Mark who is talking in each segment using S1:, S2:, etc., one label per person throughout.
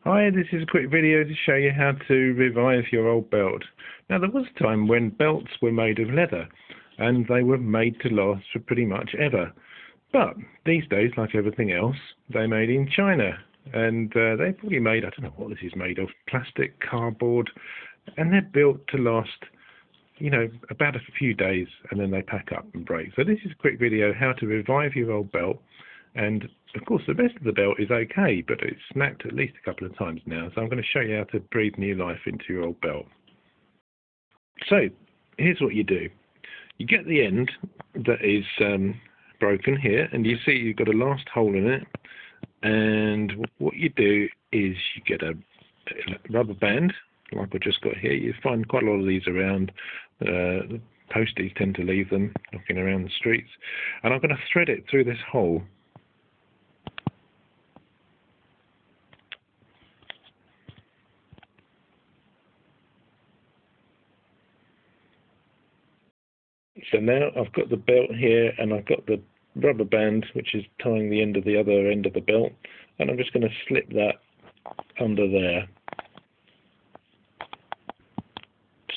S1: Hi, this is a quick video to show you how to revive your old belt. Now, there was a time when belts were made of leather and they were made to last for pretty much ever. But these days, like everything else, they're made in China, and they're probably made, I don't know what this is made of, plastic, cardboard, and they're built to last, about a few days, and then they pack up and break. So this is a quick video how to revive your old belt. And of course the rest of the belt is okay, but it's snapped at least a couple of times now, so I'm going to show you how to breathe new life into your old belt. So here's what you do. You get the end that is broken here, and you see you've got a last hole in it, and what you do is you get a rubber band like I've just got here. You find quite a lot of these around. The posties tend to leave them knocking around the streets, and I'm going to thread it through this hole. So now I've got the belt here, and I've got the rubber band which is tying the end of the other end of the belt, and I'm just going to slip that under there.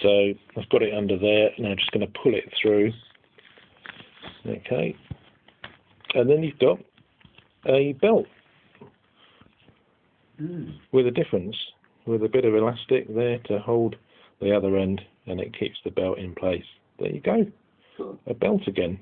S1: So I've got it under there, and I'm just going to pull it through. Okay, and then you've got a belt with a difference, with a bit of elastic there to hold the other end, and it keeps the belt in place. There you go, a belt again.